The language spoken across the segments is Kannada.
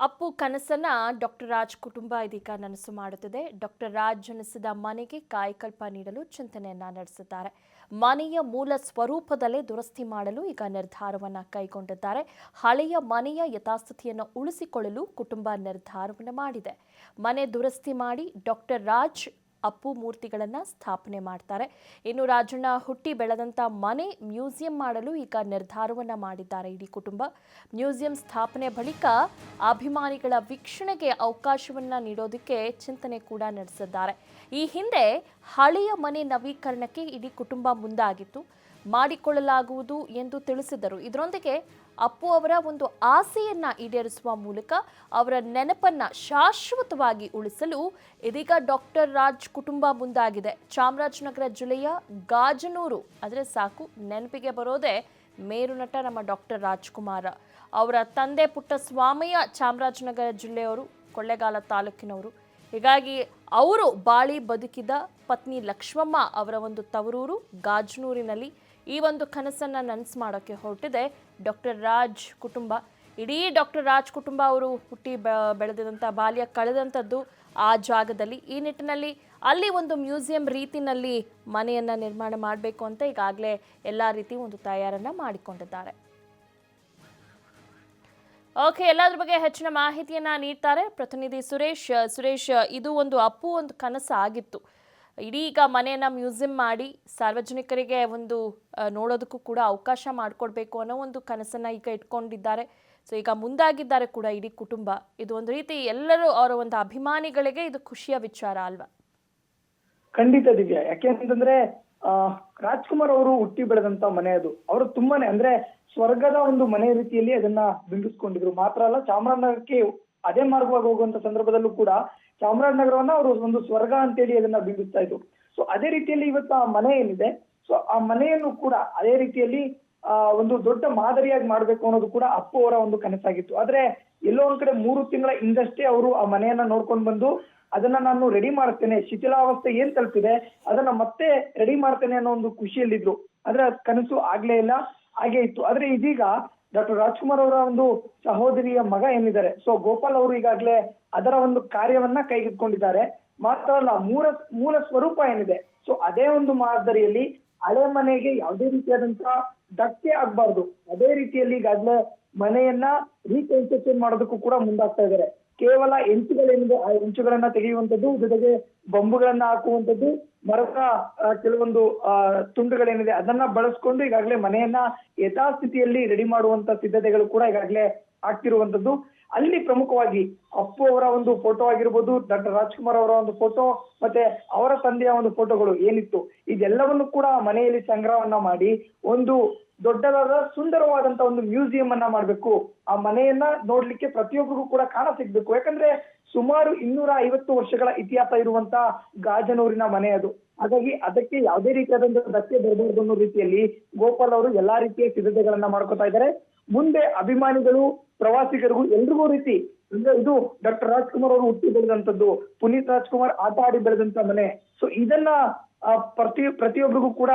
ಅಪ್ಪು ಕನಸನ್ನ ಡಾಕ್ಟರ್ ರಾಜ್ ಕುಟುಂಬ ಇದೀಗ ನನಸು ಮಾಡುತ್ತಿದೆ. ಡಾಕ್ಟರ್ ರಾಜ್ ಜನಿಸಿದ ಮನೆಗೆ ಕಾಯಕಲ್ಪ ನೀಡಲು ಚಿಂತನೆಯನ್ನ ನಡೆಸಿದ್ದಾರೆ. ಮನೆಯ ಮೂಲ ಸ್ವರೂಪದಲ್ಲೇ ದುರಸ್ತಿ ಮಾಡಲು ಈಗ ನಿರ್ಧಾರವನ್ನ ಕೈಗೊಂಡಿದ್ದಾರೆ. ಹಳೆಯ ಮನೆಯ ಯಥಾಸ್ಥಿತಿಯನ್ನು ಉಳಿಸಿಕೊಳ್ಳಲು ಕುಟುಂಬ ನಿರ್ಧಾರವನ್ನು ಮಾಡಿದೆ. ಮನೆ ದುರಸ್ತಿ ಮಾಡಿ ಡಾಕ್ಟರ್ ರಾಜ್ ಅಪ್ಪು ಮೂರ್ತಿಗಳನ್ನು ಸ್ಥಾಪನೆ ಮಾಡ್ತಾರೆ. ಇನ್ನು ರಾಜಣ್ಣ ಹುಟ್ಟಿ ಬೆಳೆದಂಥ ಮನೆ ಮ್ಯೂಸಿಯಂ ಮಾಡಲು ಈಗ ನಿರ್ಧಾರವನ್ನ ಮಾಡಿದ್ದಾರೆ ಇಡೀ ಕುಟುಂಬ. ಮ್ಯೂಸಿಯಂ ಸ್ಥಾಪನೆ ಬಳಿಕ ಅಭಿಮಾನಿಗಳ ವೀಕ್ಷಣೆಗೆ ಅವಕಾಶವನ್ನ ನೀಡೋದಕ್ಕೆ ಚಿಂತನೆ ಕೂಡ ನಡೆಸಿದ್ದಾರೆ. ಈ ಹಿಂದೆ ಹಳೆಯ ಮನೆ ನವೀಕರಣಕ್ಕೆ ಇಡೀ ಕುಟುಂಬ ಮುಂದಾಗಿತ್ತು, ಮಾಡಿಕೊಳ್ಳಲಾಗುವುದು ಎಂದು ತಿಳಿಸಿದರು. ಇದರೊಂದಿಗೆ ಅಪ್ಪು ಅವರ ಒಂದು ಆಸೆಯನ್ನ ಈಡೇರಿಸುವ ಮೂಲಕ ಅವರ ನೆನಪನ್ನ ಶಾಶ್ವತವಾಗಿ ಉಳಿಸಲು ಇದೀಗ ಡಾಕ್ಟರ್ ರಾಜ್ ಕುಟುಂಬ ಮುಂದಾಗಿದೆ. ಚಾಮರಾಜನಗರ ಜಿಲ್ಲೆಯ ಗಾಜನೂರು ಅಂದರೆ ಸಾಕು ನೆನಪಿಗೆ ಬರೋದೇ ಮೇರುನಟ ನಮ್ಮ ಡಾಕ್ಟರ್ ರಾಜ್ಕುಮಾರ್. ಅವರ ತಂದೆ ಪುಟ್ಟಸ್ವಾಮಯ್ಯ ಚಾಮರಾಜನಗರ ಜಿಲ್ಲೆಯವರು, ಕೊಳ್ಳೇಗಾಲ ತಾಲೂಕಿನವರು. ಹೀಗಾಗಿ ಅವರು ಬಾಳಿ ಬದುಕಿದ ಪತ್ನಿ ಲಕ್ಷ್ಮಮ್ಮ ಅವರ ಒಂದು ತವರೂರು ಗಾಜನೂರಿನಲ್ಲಿ ಈ ಒಂದು ಕನಸನ್ನ ನನಸು ಮಾಡೋಕ್ಕೆ ಹೊರಟಿದೆ ಡಾಕ್ಟರ್ ರಾಜ್ ಕುಟುಂಬ. ಇಡೀ ಡಾಕ್ಟರ್ ರಾಜ್ ಕುಟುಂಬ ಅವರು ಹುಟ್ಟಿ ಬೆಳೆದಂಥ ಬಾಲ್ಯ ಕಳೆದಂಥದ್ದು ಆ ಜಾಗದಲ್ಲಿ. ಈ ನಿಟ್ಟಿನಲ್ಲಿ ಅಲ್ಲಿ ಒಂದು ಮ್ಯೂಸಿಯಂ ರೀತಿನಲ್ಲಿ ಮನೆಯನ್ನು ನಿರ್ಮಾಣ ಮಾಡಬೇಕು ಅಂತ ಈಗಾಗಲೇ ಎಲ್ಲ ರೀತಿ ಒಂದು ತಯಾರನ್ನ ಮಾಡಿಕೊಂಡಿದ್ದಾರೆ. ಓಕೆ, ಎಲ್ಲದ್ರ ಬಗ್ಗೆ ಹೆಚ್ಚಿನ ಮಾಹಿತಿಯನ್ನ ನೀಡ್ತಾರೆ ಪ್ರತಿನಿಧಿ ಸುರೇಶ್. ಇದು ಅಪ್ಪು ಒಂದು ಕನಸು ಆಗಿತ್ತು. ಇದೀಗ ಮನೆಯನ್ನ ಮ್ಯೂಸಿಯಂ ಮಾಡಿ ಸಾರ್ವಜನಿಕರಿಗೆ ಒಂದು ನೋಡೋದಕ್ಕೂ ಕೂಡ ಅವಕಾಶ ಮಾಡಿಕೊಡ್ಬೇಕು ಅನ್ನೋ ಒಂದು ಕನಸನ್ನ ಈಗ ಇಟ್ಕೊಂಡಿದ್ದಾರೆ. ಸೊ ಈಗ ಮುಂದಾಗಿದ್ದಾರೆ ಕೂಡ ಇಡೀ ಕುಟುಂಬ. ಇದು ಒಂದು ರೀತಿ ಎಲ್ಲರೂ ಅವರ ಒಂದು ಅಭಿಮಾನಿಗಳಿಗೆ ಇದು ಖುಷಿಯ ವಿಚಾರ ಅಲ್ವಾ? ಖಂಡಿತ ದಿವ್ಯಾ. ಯಾಕೆಂತಂದ್ರೆ ರಾಜ್ಕುಮಾರ್ ಅವರು ಹುಟ್ಟಿ ಬೆಳೆದಂತ ಮನೆ ಅದು. ಅವರು ತುಂಬಾನೇ ಅಂದ್ರೆ ಸ್ವರ್ಗದ ಒಂದು ಮನೆ ರೀತಿಯಲ್ಲಿ ಅದನ್ನ ಬಿಂಬಿಸ್ಕೊಂಡಿದ್ರು. ಮಾತ್ರ ಅಲ್ಲ, ಚಾಮರಾಜನಗರಕ್ಕೆ ಅದೇ ಮಾರ್ಗವಾಗಿ ಹೋಗುವಂತ ಸಂದರ್ಭದಲ್ಲೂ ಕೂಡ ಚಾಮರಾಜನಗರವನ್ನ ಅವರು ಒಂದು ಸ್ವರ್ಗ ಅಂತೇಳಿ ಅದನ್ನ ಬಿಂಬಿಸ್ತಾ ಇದ್ರು. ಸೊ ಅದೇ ರೀತಿಯಲ್ಲಿ ಇವತ್ತು ಆ ಮನೆ ಏನಿದೆ, ಸೊ ಆ ಮನೆಯನ್ನು ಕೂಡ ಅದೇ ರೀತಿಯಲ್ಲಿ ಒಂದು ದೊಡ್ಡ ಮಾದರಿಯಾಗಿ ಮಾಡ್ಬೇಕು ಅನ್ನೋದು ಕೂಡ ಅಪ್ಪು ಅವರ ಒಂದು ಕನಸಾಗಿತ್ತು. ಆದ್ರೆ ಎಲ್ಲೋ ಒಂದ್ ಕಡೆ 3 ತಿಂಗಳ ಹಿಂದಷ್ಟೇ ಅವರು ಆ ಮನೆಯನ್ನ ನೋಡ್ಕೊಂಡು ಬಂದು ಅದನ್ನ ನಾನು ರೆಡಿ ಮಾಡ್ತೇನೆ, ಶಿಥಿಲಾವಸ್ಥೆ ಏನ್ ತಲುಪಿದೆ ಅದನ್ನ ಮತ್ತೆ ರೆಡಿ ಮಾಡ್ತೇನೆ ಅನ್ನೋ ಒಂದು ಖುಷಿಯಲ್ಲಿದ್ರು. ಆದ್ರೆ ಕನಸು ಆಗ್ಲೇ ಇಲ್ಲ, ಹಾಗೆ ಇತ್ತು. ಆದ್ರೆ ಇದೀಗ ಡಾಕ್ಟರ್ ರಾಜ್ಕುಮಾರ್ ಅವರ ಒಂದು ಸಹೋದರಿಯ ಮಗ ಏನಿದ್ದಾರೆ, ಸೊ ಗೋಪಾಲ್ ಅವರು ಈಗಾಗ್ಲೇ ಅದರ ಒಂದು ಕಾರ್ಯವನ್ನ ಕೈಗೆತ್ತಿಕೊಂಡಿದ್ದಾರೆ. ಮಾತ್ರ ಅಲ್ಲ, ಮೂಲ ಸ್ವರೂಪ ಏನಿದೆ, ಸೊ ಅದೇ ಒಂದು ಮಾದರಿಯಲ್ಲಿ ಹಳೆ ಮನೆಗೆ ಯಾವುದೇ ರೀತಿಯಾದಂತಹ ಧಕ್ಕೆ ಆಗ್ಬಾರ್ದು, ಅದೇ ರೀತಿಯಲ್ಲಿ ಈಗಾಗ್ಲೇ ಮನೆಯನ್ನ ರೀಕನ್ಸ್ಟ್ರಕ್ಷನ್ ಮಾಡೋದಕ್ಕೂ ಕೂಡ ಮುಂದಾಗ್ತಾ ಇದ್ದಾರೆ. ಕೇವಲ ಹೆಂಚುಗಳೇನಿದೆ ಆ ಹೆಂಚುಗಳನ್ನ ತೆಗೆಯುವಂಥದ್ದು, ಜೊತೆಗೆ ಬೊಂಬುಗಳನ್ನ ಹಾಕುವಂಥದ್ದು, ಮರದ ಕೆಲವೊಂದು ತುಂಡುಗಳೇನಿದೆ ಅದನ್ನ ಬಳಸ್ಕೊಂಡು ಈಗಾಗಲೇ ಮನೆಯನ್ನ ಯಥಾಸ್ಥಿತಿಯಲ್ಲಿ ರೆಡಿ ಮಾಡುವಂತ ಸಿದ್ಧತೆಗಳು ಕೂಡ ಈಗಾಗಲೇ ಆಗ್ತಿರುವಂತದ್ದು. ಅಲ್ಲಿ ಪ್ರಮುಖವಾಗಿ ಅಪ್ಪು ಅವರ ಒಂದು ಫೋಟೋ ಆಗಿರ್ಬೋದು, ಡಾಕ್ಟರ್ ರಾಜ್ಕುಮಾರ್ ಅವರ ಒಂದು ಫೋಟೋ, ಮತ್ತೆ ಅವರ ತಂದೆಯ ಒಂದು ಫೋಟೋಗಳು ಏನಿತ್ತು ಇದೆಲ್ಲವನ್ನು ಕೂಡ ಮನೆಯಲ್ಲಿ ಸಂಗ್ರಹವನ್ನ ಮಾಡಿ ಒಂದು ದೊಡ್ಡದಾದ ಸುಂದರವಾದಂತ ಒಂದು ಮ್ಯೂಸಿಯಂ ಅನ್ನ ಮಾಡ್ಬೇಕು. ಆ ಮನೆಯನ್ನ ನೋಡ್ಲಿಕ್ಕೆ ಪ್ರತಿಯೊಬ್ಬರಿಗೂ ಕೂಡ ಕಾಣ ಸಿಗ್ಬೇಕು. ಯಾಕಂದ್ರೆ ಸುಮಾರು 250 ವರ್ಷಗಳ ಇತಿಹಾಸ ಇರುವಂತ ಗಾಜನೂರಿನ ಮನೆ ಅದು. ಹಾಗಾಗಿ ಅದಕ್ಕೆ ಯಾವುದೇ ರೀತಿಯಾದಂತಹ ಧಕ್ಕೆ ಬರಬಾರ್ದು ಅನ್ನೋ ರೀತಿಯಲ್ಲಿ ಗೋಪಾಲ್ ಅವರು ಎಲ್ಲಾ ರೀತಿಯ ಸಿದ್ಧತೆಗಳನ್ನ ಮಾಡ್ಕೊತಾ ಇದ್ದಾರೆ. ಮುಂದೆ ಅಭಿಮಾನಿಗಳು, ಪ್ರವಾಸಿಗರಿಗೂ ಎಲ್ರಿಗೂ ರೀತಿ ಅಂದ್ರೆ ಇದು ಡಾಕ್ಟರ್ ರಾಜ್ಕುಮಾರ್ ಅವರು ಹುಟ್ಟಿ ಬೆಳೆದಂತದ್ದು, ಪುನೀತ್ ರಾಜ್ಕುಮಾರ್ ಆಟ ಆಡಿ ಬೆಳೆದಂತ ಮನೆ. ಸೊ ಇದನ್ನ ಪ್ರತಿಯೊಬ್ಬರಿಗೂ ಕೂಡ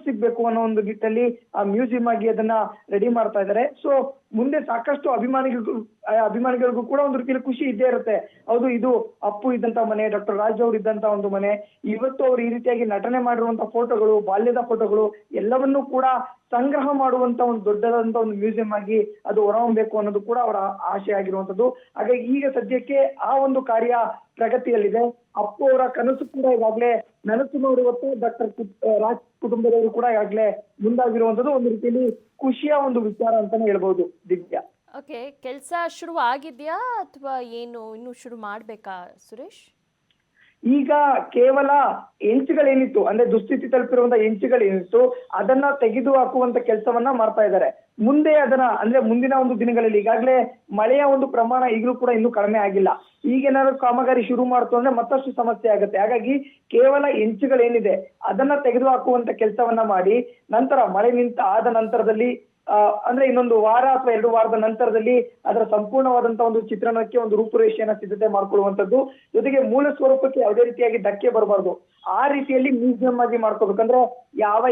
ಸಿಗ್ಬೇಕು ಅನ್ನೋ ಒಂದು ನಿಟ್ಟಿನಲ್ಲಿ ಆ ಮ್ಯೂಸಿಯಂ ಆಗಿ ಅದನ್ನ ರೆಡಿ ಮಾಡ್ತಾ ಇದ್ದಾರೆ. ಸೊ ಮುಂದೆ ಸಾಕಷ್ಟು ಅಭಿಮಾನಿಗಳಿಗೂ ಕೂಡ ಒಂದು ರೀತಿಯಲ್ಲಿ ಖುಷಿ ಇದ್ದೇ ಇರುತ್ತೆ. ಹೌದು, ಇದು ಅಪ್ಪು ಇದ್ದಂತ ಮನೆ, ಡಾಕ್ಟರ್ ರಾಜ್ ಅವರು ಇದ್ದಂತ ಒಂದು ಮನೆ. ಇವತ್ತು ಅವರು ಈ ರೀತಿಯಾಗಿ ನಟನೆ ಮಾಡಿರುವಂತ ಫೋಟೋಗಳು, ಬಾಲ್ಯದ ಫೋಟೋಗಳು ಎಲ್ಲವನ್ನೂ ಕೂಡ ಸಂಗ್ರಹ ಮಾಡುವಂತ ಒಂದು ದೊಡ್ಡದಾದಂತ ಒಂದು ಮ್ಯೂಸಿಯಂ ಆಗಿ ಅದು ಹೊರಹೊಮ್ಮಬೇಕು ಅನ್ನೋದು ಕೂಡ ಅವರ ಆಶೆ ಆಗಿರುವಂತದ್ದು. ಹಾಗಾಗಿ ಈಗ ಸದ್ಯಕ್ಕೆ ಆ ಒಂದು ಕಾರ್ಯ ಪ್ರಗತಿಯಲ್ಲಿದೆ. ಅಪ್ಪು ಅವರ ಕನಸು ಕೂಡ ಈಗಾಗಲೇ ನನಸು ಮಾಡುವತ್ತ ಡಾಕ್ಟರ್ ರಾಜ್ ಕುಟುಂಬದವರು ಕೂಡ ಈಗಾಗಲೇ ಮುಂದಾಗಿರುವಂತದ್ದು ಒಂದು ರೀತಿಯಲ್ಲಿ ಖುಷಿಯ ಒಂದು ವಿಚಾರ ಅಂತಾನೆ ಹೇಳ್ಬಹುದು ದಿವ್ಯಾ. ಓಕೆ, ಕೆಲಸ ಶುರು ಆಗಿದ್ಯಾ ಅಥವಾ ಏನು ಇನ್ನು ಶುರು ಮಾಡ್ಬೇಕಾ ಸುರೇಶ್? ಈಗ ಕೇವಲ ಹೆಂಚುಗಳೇನಿತ್ತು ಅಂದ್ರೆ ದುಸ್ಥಿತಿ ತಲುಪಿರುವಂತ ಹೆಂಚುಗಳೇನಿತ್ತು ಅದನ್ನ ತೆಗೆದು ಹಾಕುವಂತ ಕೆಲಸವನ್ನ ಮಾಡ್ತಾ ಇದ್ದಾರೆ. ಮುಂದೆ ಅದನ್ನ ಅಂದ್ರೆ ಮುಂದಿನ ಒಂದು ದಿನಗಳಲ್ಲಿ ಈಗಾಗಲೇ ಮಳೆಯ ಒಂದು ಪ್ರಮಾಣ ಈಗಲೂ ಕೂಡ ಇನ್ನೂ ಕಡಿಮೆ ಆಗಿಲ್ಲ. ಈಗೇನಾದ್ರು ಕಾಮಗಾರಿ ಶುರು ಮಾಡ್ತು ಅಂದ್ರೆ ಮತ್ತಷ್ಟು ಸಮಸ್ಯೆ ಆಗುತ್ತೆ. ಹಾಗಾಗಿ ಕೇವಲ ಹೆಂಚುಗಳೇನಿದೆ ಅದನ್ನ ತೆಗೆದು ಹಾಕುವಂತ ಕೆಲಸವನ್ನ ಮಾಡಿ ನಂತರ ಮಳೆ ಆದ ನಂತರದಲ್ಲಿ ಅಂದ್ರೆ ಇನ್ನೊಂದು ವಾರ ಅಥವಾ 2 ವಾರದ ನಂತರದಲ್ಲಿ ಅದರ ಸಂಪೂರ್ಣವಾದಂತಹ ಒಂದು ಚಿತ್ರಣಕ್ಕೆ ಒಂದು ರೂಪುರೇಷೆಯನ್ನ ಸಿದ್ಧತೆ ಮಾಡ್ಕೊಳ್ಳುವಂತದ್ದು, ಜೊತೆಗೆ ಮೂಲ ಸ್ವರೂಪಕ್ಕೆ ಯಾವುದೇ ರೀತಿಯಾಗಿ ಧಕ್ಕೆ ಬರಬಾರ್ದು. ಆ ರೀತಿಯಲ್ಲಿ ಮ್ಯೂಸಿಯಂ ಆಗಿ ಮಾಡ್ಕೋಬೇಕಂದ್ರೆ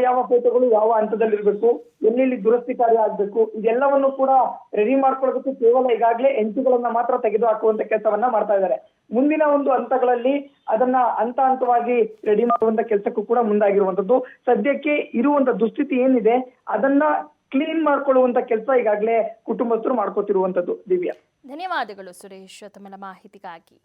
ಯಾವ ಫೋಟೋಗಳು ಯಾವ ಹಂತದಲ್ಲಿ ಇರಬೇಕು, ಎಲ್ಲೆಲ್ಲಿ ದುರಸ್ತಿ ಕಾರ್ಯ ಆಗ್ಬೇಕು, ಇದೆಲ್ಲವನ್ನು ಕೂಡ ರೆಡಿ ಮಾಡ್ಕೊಳ್ಳೋದಕ್ಕೆ ಕೇವಲ ಈಗಾಗಲೇ ಎಂಚುಗಳನ್ನ ಮಾತ್ರ ತೆಗೆದು ಹಾಕುವಂತ ಕೆಲಸವನ್ನ ಮಾಡ್ತಾ ಇದ್ದಾರೆ. ಮುಂದಿನ ಒಂದು ಹಂತಗಳಲ್ಲಿ ಅದನ್ನ ಹಂತವಾಗಿ ರೆಡಿ ಮಾಡುವಂತ ಕೆಲಸಕ್ಕೂ ಕೂಡ ಮುಂದಾಗಿರುವಂತದ್ದು. ಸದ್ಯಕ್ಕೆ ಇರುವಂತ ದುಸ್ಥಿತಿ ಏನಿದೆ ಅದನ್ನ ಕ್ಲೀನ್ ಮಾಡ್ಕೊಳ್ಳುವಂತ ಕೆಲಸ ಈಗಾಗಲೇ ಕುಟುಂಬಸ್ಥರು ಮಾಡ್ಕೋತಿರುವಂತದ್ದು. ದಿವ್ಯಾ, ಧನ್ಯವಾದಗಳು ಸುರೇಶ್ ತಮ್ಮ ಮಾಹಿತಿಗಾಗಿ.